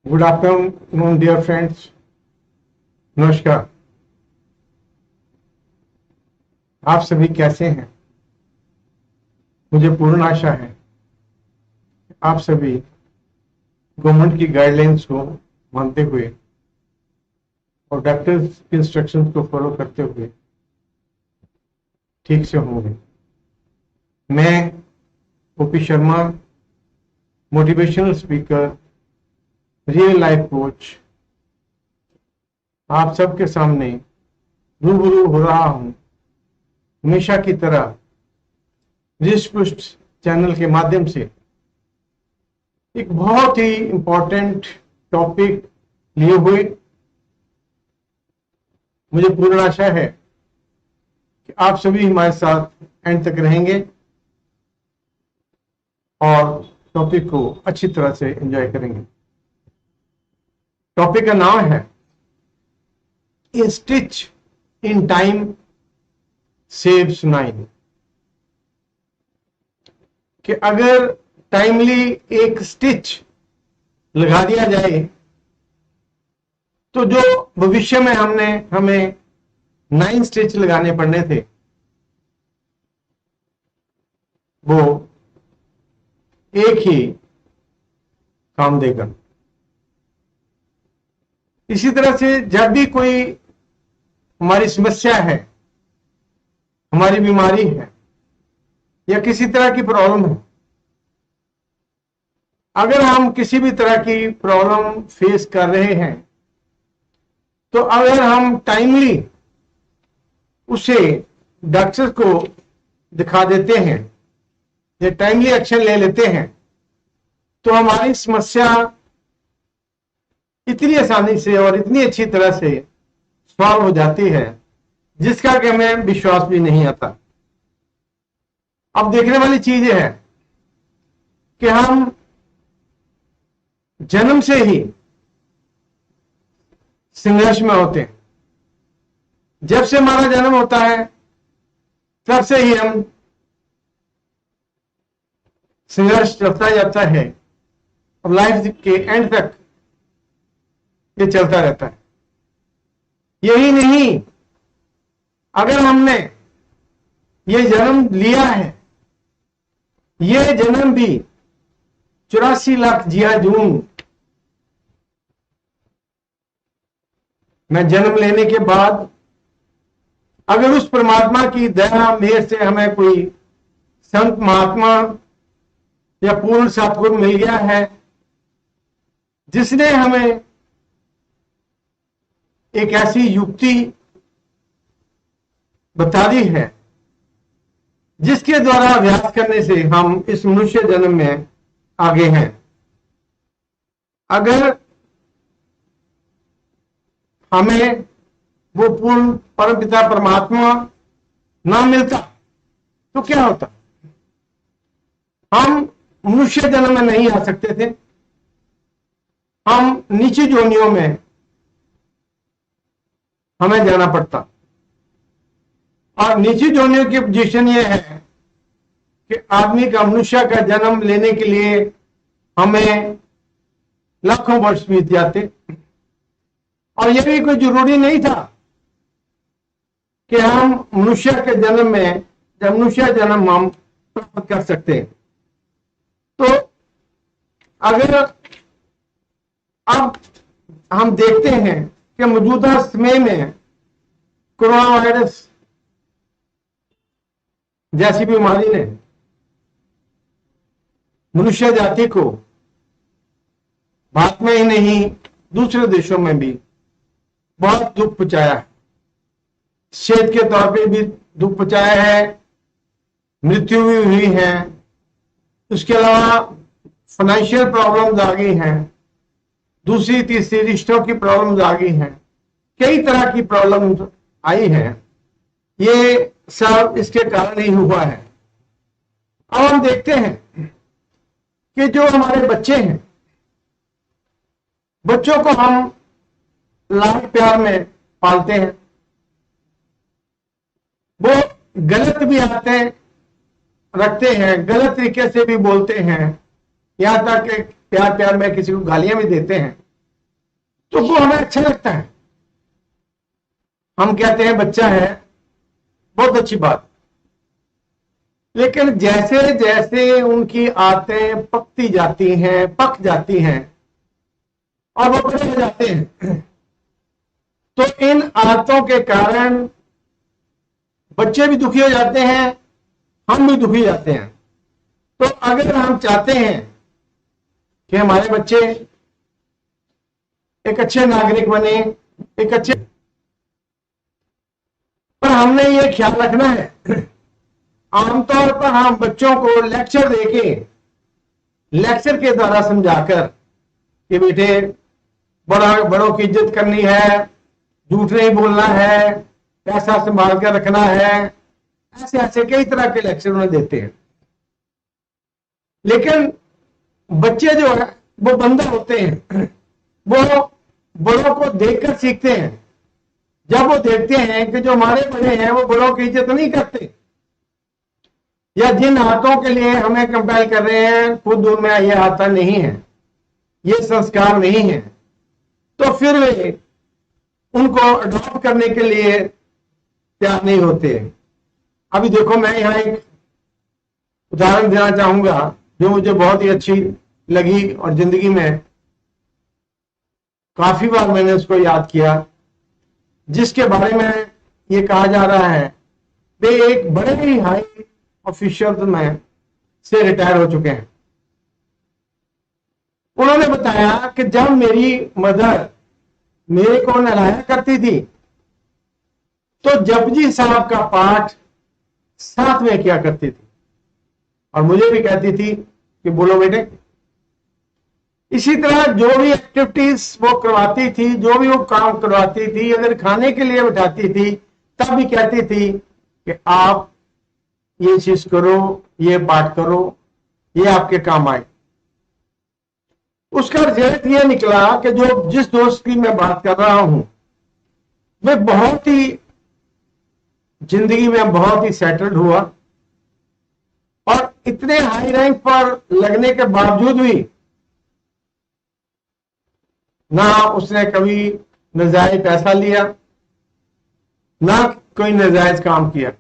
Good afternoon dear friends. नमस्कार। आप सभी कैसे हैं? मुझे पूर्ण आशा है आप सभी गवर्नमेंट की गाइडलाइंस को मानते हुए और डॉक्टर्स की इंस्ट्रक्शंस को फॉलो करते हुए ठीक से होंगे। मैं OP Sharma, motivational speaker, real life coach, आप सबके सामने रूबरू हो रहा हूं हमेशा की तरह रिस्पष्ट चैनल के माध्यम से एक बहुत ही इंपॉर्टेंट टॉपिक लिए हुए। मुझे पूर्ण आशा है कि आप सभी हमारे साथ एंड तक रहेंगे और टॉपिक को अच्छी तरह से एंजॉय करेंगे। टॉपिक का नाम है ए स्टिच इन टाइम सेव्स 9। कि अगर टाइमली एक स्टिच लगा दिया जाए तो जो भविष्य में हमें 9 स्टिच लगाने पड़ने थे वो एक ही काम देगा। इसी तरह से जब भी कोई हमारी समस्या है, हमारी बीमारी है या किसी तरह की प्रॉब्लम है, अगर हम किसी भी तरह की प्रॉब्लम फेस कर रहे हैं तो अगर हम टाइमली उसे डॉक्टर को दिखा देते हैं या टाइमली एक्शन ले लेते हैं तो हमारी समस्या इतनी आसानी से और इतनी अच्छी तरह से सॉल्व हो जाती है जिसका कि हमें विश्वास भी नहीं आता। अब देखने वाली चीज यह है कि हम जन्म से ही संघर्ष में होते हैं। जब से हमारा जन्म होता है तब से ही हम संघर्ष चलता जाता है और लाइफ के एंड तक ये चलता रहता है। यही नहीं, अगर हमने ये जन्म लिया है, ये जन्म भी 84 लाख जिया जून में जन्म लेने के बाद अगर उस परमात्मा की दया मेहर से हमें कोई संत महात्मा या पूर्ण सतगुरु मिल गया है जिसने हमें एक ऐसी युक्ति बता दी है जिसके द्वारा अभ्यास करने से हम इस मनुष्य जन्म में आगे हैं। अगर हमें वो पूर्ण परमपिता परमात्मा ना मिलता तो क्या होता? हम मनुष्य जन्म में नहीं आ सकते थे, हम नीचे जोनियों में हमें जाना पड़ता। और नीची जोनियों की पोजीशन यह है कि आदमी का मनुष्य का जन्म लेने के लिए हमें लाखों वर्ष बीत जाते और यह भी कोई जरूरी नहीं था कि हम मनुष्य के जन्म में जब मनुष्य जन्म हम प्राप्त कर सकते। तो अगर अब हम देखते हैं कि मौजूदा समय में कोरोना वायरस जैसी बीमारी ने मनुष्य जाति को भारत में ही नहीं दूसरे देशों में भी बहुत दुख पहुंचाया है। सेहत के तौर पे भी दुख पहुंचाया है, मृत्यु भी हुई है। उसके अलावा फाइनेंशियल प्रॉब्लम्स आ गई हैं, दूसरी तीसरी रिश्तों की प्रॉब्लम्स आ गई हैं, कई तरह की प्रॉब्लम्स आई हैं। ये सब इसके कारण ही हुआ है। अब हम देखते हैं कि जो हमारे बच्चे हैं, बच्चों को हम लाड प्यार में पालते हैं, वो गलत भी आदतें रखते हैं, गलत तरीके से भी बोलते हैं, यहां तक कि प्यार प्यार में किसी को गालियां भी देते हैं। तो वो हमें अच्छा लगता है, हम कहते हैं बच्चा है, बहुत अच्छी बात। लेकिन जैसे जैसे उनकी आदतें पक जाती हैं और वो बड़े हो जाते हैं, तो इन आदतों के कारण बच्चे भी दुखी हो जाते हैं, हम भी दुखी जाते हैं। तो अगर हम चाहते हैं कि हमारे बच्चे एक अच्छे नागरिक बने, एक अच्छे, पर हमने ये ख्याल रखना है, आमतौर पर हम बच्चों को लेक्चर के द्वारा समझाकर कि बेटे बड़ों की इज्जत करनी है, झूठ नहीं बोलना है, पैसा संभाल कर रखना है, ऐसे ऐसे कई तरह के लेक्चर उन्हें देते हैं। लेकिन बच्चे जो है वो बंदर होते हैं, वो बड़ों को देखकर सीखते हैं। जब वो देखते हैं कि जो हमारे बड़े हैं वो बड़ों की इज्जत नहीं करते, या जिन हाथों के लिए हमें कंपेल कर रहे हैं खुद उनमें ये आता नहीं है, ये संस्कार नहीं है, तो फिर वे उनको अडॉप्ट करने के लिए तैयार नहीं होते। अभी देखो, मैं यहाँ एक उदाहरण देना चाहूंगा जो मुझे बहुत ही अच्छी लगी और जिंदगी में काफी बार मैंने उसको याद किया, जिसके बारे में ये कहा जा रहा है वे एक बड़े ही हाई ऑफिशियल में से रिटायर हो चुके हैं। उन्होंने बताया कि जब मेरी मदर मेरे को नहलाया करती थी तो जपजी साहब का पाठ साथ में किया करती थी और मुझे भी कहती थी कि बोलो बेटे। इसी तरह जो भी एक्टिविटीज वो करवाती थी, जो भी वो काम करवाती थी, अगर खाने के लिए बिठाती थी तब भी कहती थी कि आप ये चीज करो, ये पाठ करो, ये आपके काम आए। उसका रिजल्ट ये निकला कि जो जिस दोस्त की मैं बात कर रहा हूं वे बहुत ही जिंदगी में बहुत ही सेटल्ड हुआ और इतने हाई रैंक पर लगने के बावजूद भी ना उसने कभी नाजायज पैसा लिया, ना कोई नाजायज काम किया।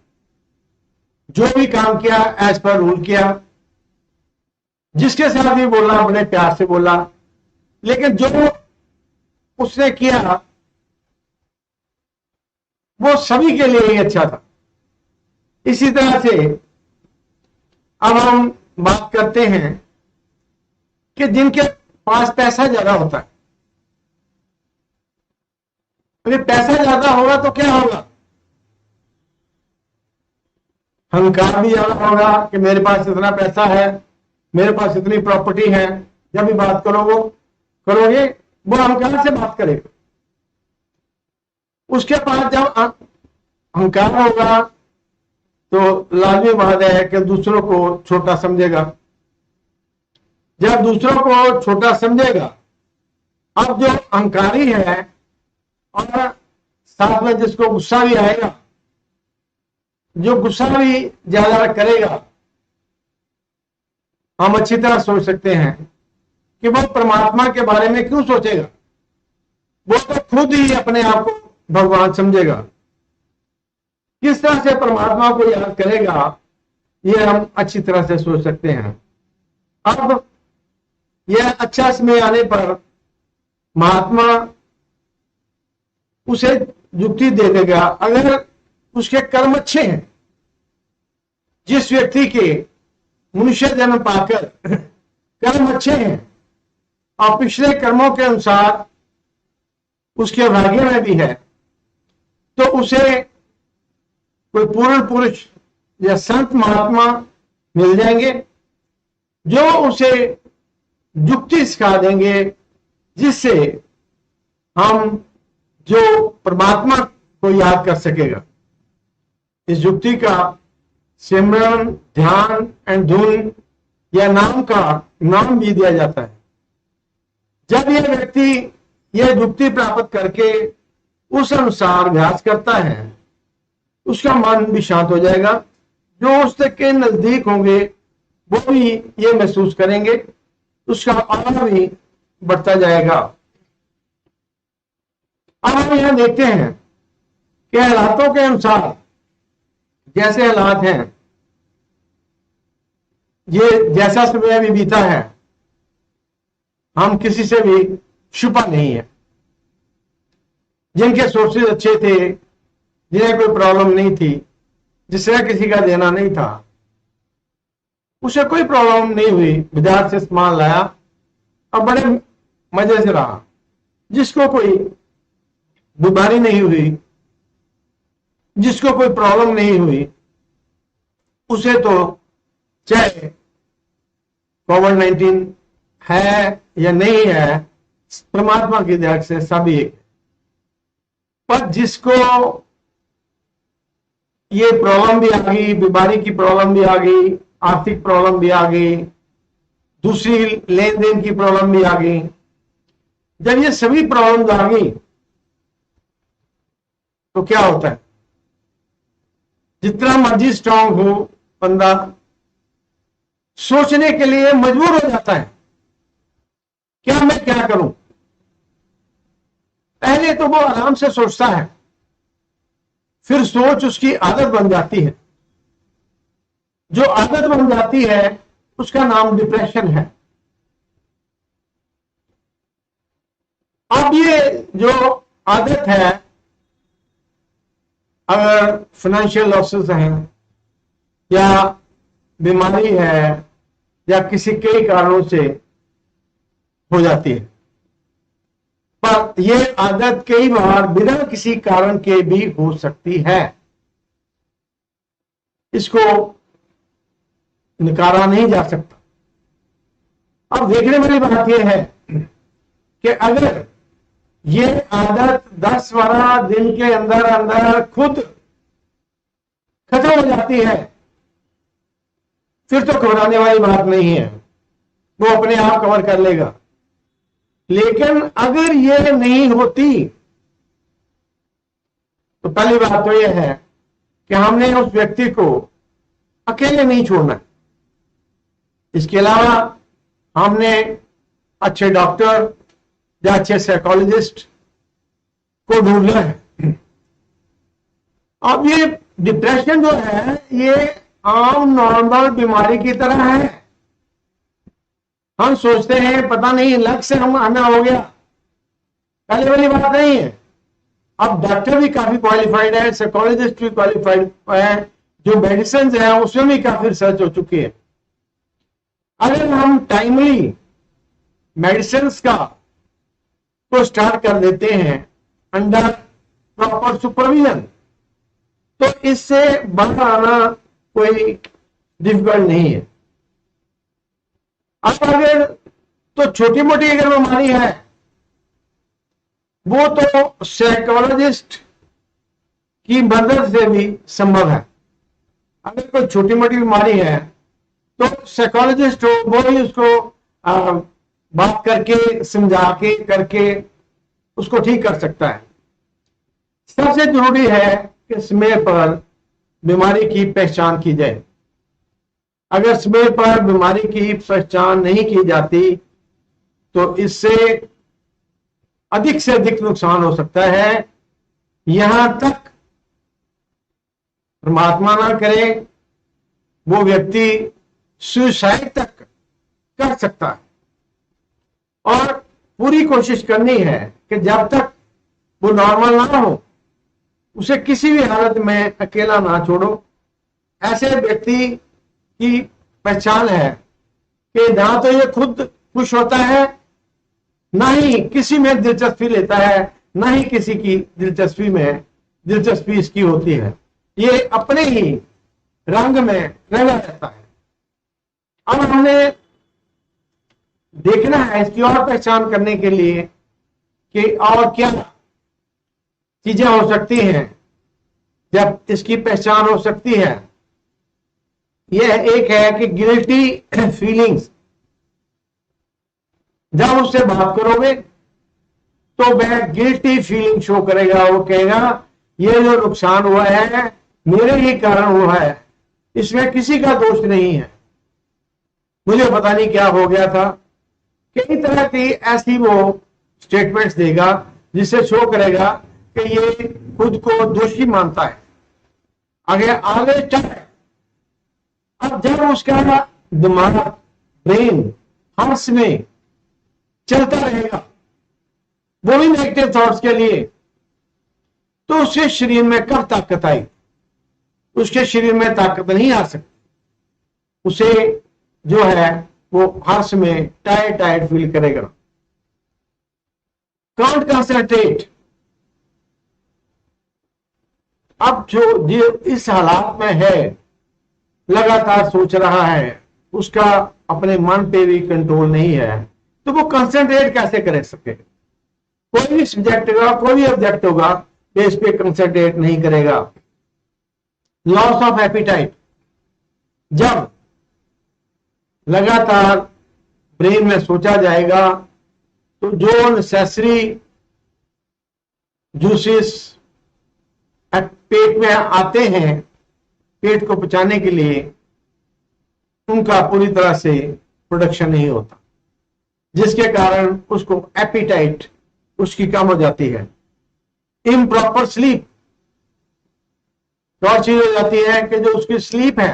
जो भी काम किया एज पर रूल किया, जिसके साथ भी बोला बड़े प्यार से बोला, लेकिन जो उसने किया वो सभी के लिए ही अच्छा था। इसी तरह से अब हम बात करते हैं कि जिनके पास पैसा ज्यादा होता है, अगर पैसा ज्यादा होगा तो क्या होगा? अहंकार भी ज्यादा होगा कि मेरे पास इतना पैसा है, मेरे पास इतनी प्रॉपर्टी है। जब भी बात करोगे वो अहंकार से बात करेगा। उसके पास जब अहंकार होगा तो लाजमी बात है कि दूसरों को छोटा समझेगा। जब दूसरों को छोटा समझेगा, अब जो अहंकारी है और साथ में जिसको गुस्सा भी आएगा, जो गुस्सा भी ज्यादा करेगा, हम अच्छी तरह सोच सकते हैं कि वो परमात्मा के बारे में क्यों सोचेगा। वो तो खुद ही अपने आप को भगवान समझेगा। किस तरह से परमात्मा को याद करेगा ये हम अच्छी तरह से सोच सकते हैं। अब यह अच्छा समय आने पर महात्मा उसे युक्ति दे देगा। अगर उसके कर्म अच्छे हैं, जिस व्यक्ति के मनुष्य जन्म पाकर कर्म अच्छे हैं और पिछले कर्मों के अनुसार उसके भाग्य में भी है, तो उसे कोई पूर्ण पुरुष या संत महात्मा मिल जाएंगे जो उसे युक्ति सिखा देंगे, जिससे हम जो परमात्मा को याद कर सकेगा। इस युक्ति का सिमरन, ध्यान एंड धुन या नाम भी दिया जाता है। जब यह व्यक्ति यह युक्ति प्राप्त करके उस अनुसार अभ्यास करता है, उसका मन भी शांत हो जाएगा। जो उसके नजदीक होंगे वो भी ये महसूस करेंगे, उसका और भी बढ़ता जाएगा। अब हम यहां देखते हैं कि हालातों के अनुसार जैसे हालात हैं, ये जैसा समय अभी बीता है, हम किसी से भी छुपा नहीं है। जिनके सोर्सेज अच्छे थे, जिन्हें कोई प्रॉब्लम नहीं थी, जिससे किसी का देना नहीं था, उसे कोई प्रॉब्लम नहीं हुई, बाजार से सामान लाया और बड़े मजे से रहा। जिसको कोई बीमारी नहीं हुई, जिसको कोई प्रॉब्लम नहीं हुई, उसे तो चाहे कोविड-19 है या नहीं है, परमात्मा की दया से सभी एक। पर जिसको ये प्रॉब्लम भी आ गई, बीमारी की प्रॉब्लम भी आ गई, आर्थिक प्रॉब्लम भी आ गई, दूसरी लेन देन की प्रॉब्लम भी आ गई, जब ये सभी प्रॉब्लम आ गई तो क्या होता है? जितना मर्जी स्ट्रांग हो बंदा, सोचने के लिए मजबूर हो जाता है, क्या मैं क्या करूं। पहले तो वो आराम से सोचता है, फिर सोच उसकी आदत बन जाती है। जो आदत बन जाती है उसका नाम डिप्रेशन है। अब ये जो आदत है, अगर फाइनेंशियल लॉसेस हैं या बीमारी है या किसी कई कारणों से हो जाती है, पर यह आदत कई बार बिना किसी कारण के भी हो सकती है। इसको नकारा नहीं जा सकता। अब देखने वाली बात यह है कि अगर ये आदत 10-12 दिन के अंदर अंदर खुद खत्म हो जाती है, फिर तो घबराने वाली बात नहीं है, वो अपने आप कवर कर लेगा। लेकिन अगर ये नहीं होती तो पहली बात तो यह है कि हमने उस व्यक्ति को अकेले नहीं छोड़ना। इसके अलावा हमने अच्छे डॉक्टर या अच्छे साइकोलॉजिस्ट को ढूंढना है। अब ये डिप्रेशन जो है, ये आम नॉर्मल बीमारी की तरह है। हम सोचते हैं पता नहीं लग से हमें हो गया, पहले वाली बात नहीं है। अब डॉक्टर भी काफी क्वालिफाइड है, साइकोलॉजिस्ट भी क्वालिफाइड है, जो मेडिसिन है उसमें भी काफी रिसर्च हो चुकी है। अगर हम टाइमली मेडिसिन का तो स्टार्ट कर देते हैं अंडर प्रॉपर सुपरविजन, तो इससे बाहर आना कोई डिफिकल्ट नहीं है। अब अगर तो छोटी मोटी अगर बीमारी है, वो तो साइकोलॉजिस्ट की मदद से भी संभव है। अगर कोई छोटी मोटी बीमारी है तो साइकोलॉजिस्ट हो, वो ही उसको बात करके, समझा के, करके उसको ठीक कर सकता है। सबसे जरूरी है कि समय पर बीमारी की पहचान की जाए। अगर समय पर बीमारी की पहचान नहीं की जाती तो इससे अधिक से अधिक नुकसान हो सकता है। यहां तक परमात्मा ना करे, वो व्यक्ति सुसाइड तक कर सकता है। और पूरी कोशिश करनी है कि जब तक वो नॉर्मल ना हो, उसे किसी भी हालत में अकेला ना छोड़ो। ऐसे व्यक्ति की पहचान है कि ना तो ये खुद खुश होता है, ना ही किसी में दिलचस्पी लेता है, ना ही किसी की दिलचस्पी इसकी होती है। ये अपने ही रंग में रंगा रहता है। अब हमने देखना है इसकी और पहचान करने के लिए कि और क्या चीजें हो सकती हैं जब इसकी पहचान हो सकती है। यह एक है कि गिल्टी फीलिंग्स। जब उससे बात करोगे तो वह गिल्टी फीलिंग शो करेगा। वो कहेगा ये जो नुकसान हुआ है मेरे ही कारण हुआ है, इसमें किसी का दोष नहीं है, मुझे पता नहीं क्या हो गया था। कई तरह की ऐसी वो स्टेटमेंट्स देगा जिससे शो करेगा कि ये खुद को दोषी मानता है। आगे आगे चले, अब जब उसका दिमाग, ब्रेन हर्ष में चलता रहेगा वो भी नेगेटिव थॉट्स के लिए, तो उसके शरीर में कब ताकत आई? उसके शरीर में ताकत नहीं आ सकती। उसे जो है वो हर्ष में टायर्ड टायर्ड फील करेगा, कांट कंसंट्रेट। अब जो इस हालात में है, लगातार सोच रहा है, उसका अपने मन पे भी कंट्रोल नहीं है, तो वो कंसंट्रेट कैसे कर सके? कोई भी सब्जेक्ट होगा, कोई भी ऑब्जेक्ट होगा, इस पे कंसंट्रेट नहीं करेगा। लॉस ऑफ एपिटाइट, जब लगातार ब्रेन में सोचा जाएगा तो जो नेसेसरी जूसेस पेट में आते हैं पेट को पचाने के लिए, उनका पूरी तरह से प्रोडक्शन नहीं होता, जिसके कारण उसको एपिटाइट उसकी कम हो जाती है। इम्प्रॉपर स्लीप, और चीज हो जाती है कि जो उसकी स्लीप है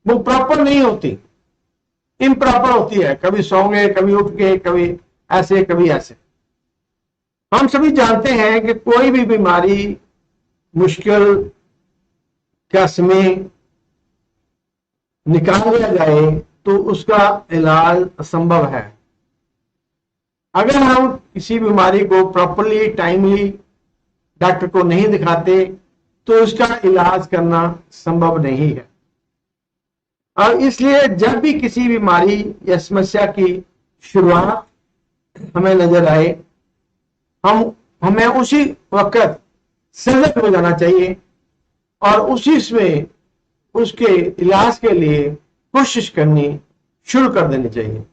वो प्रॉपर नहीं होती, इम्प्रॉपर होती है। कभी सोंगे, कभी उठ के, कभी ऐसे कभी ऐसे। हम सभी जानते हैं कि कोई भी बीमारी मुश्किल का समय निकाल लिया जाए तो उसका इलाज असंभव है। अगर हम किसी बीमारी को प्रॉपरली टाइमली डॉक्टर को नहीं दिखाते तो उसका इलाज करना संभव नहीं है। और इसलिए जब भी किसी बीमारी या समस्या की शुरुआत हमें नजर आए, हमें उसी वक्त सजग हो जाना चाहिए और उसी में उसके इलाज के लिए कोशिश करनी शुरू कर देनी चाहिए।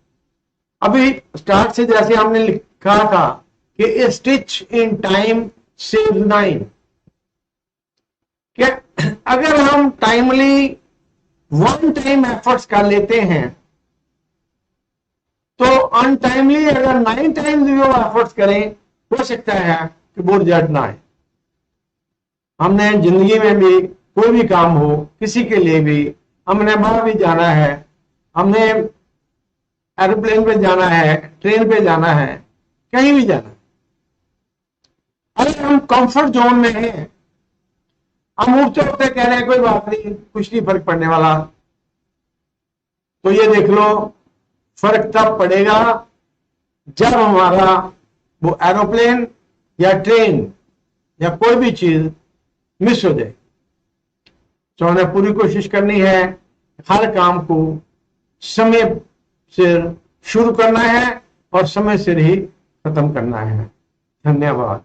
अभी स्टार्ट से जैसे हमने लिखा था कि ए स्टिच इन टाइम सेव 9, कि अगर हम टाइमली वन टाइम एफर्ट्स कर लेते हैं तो अनटाइमली अगर 9 टाइम्स भी वो एफर्ट्स करें, हो सकता है कि वो रिजल्ट ना आए। हमने जिंदगी में भी कोई भी काम हो, किसी के लिए भी, हमने बाहर भी जाना है, हमने एरोप्लेन पे जाना है, ट्रेन पे जाना है, कहीं भी जाना है, अगर हम कंफर्ट जोन में हैं, हम उठते उठते कह रहे हैं कोई बात नहीं, कुछ नहीं फर्क पड़ने वाला, तो ये देख लो फर्क तब पड़ेगा जब हमारा वो एरोप्लेन या ट्रेन या कोई भी चीज मिस हो जाए। तो हमें पूरी कोशिश करनी है, हर काम को समय सिर शुरू करना है और समय सिर ही खत्म करना है। धन्यवाद।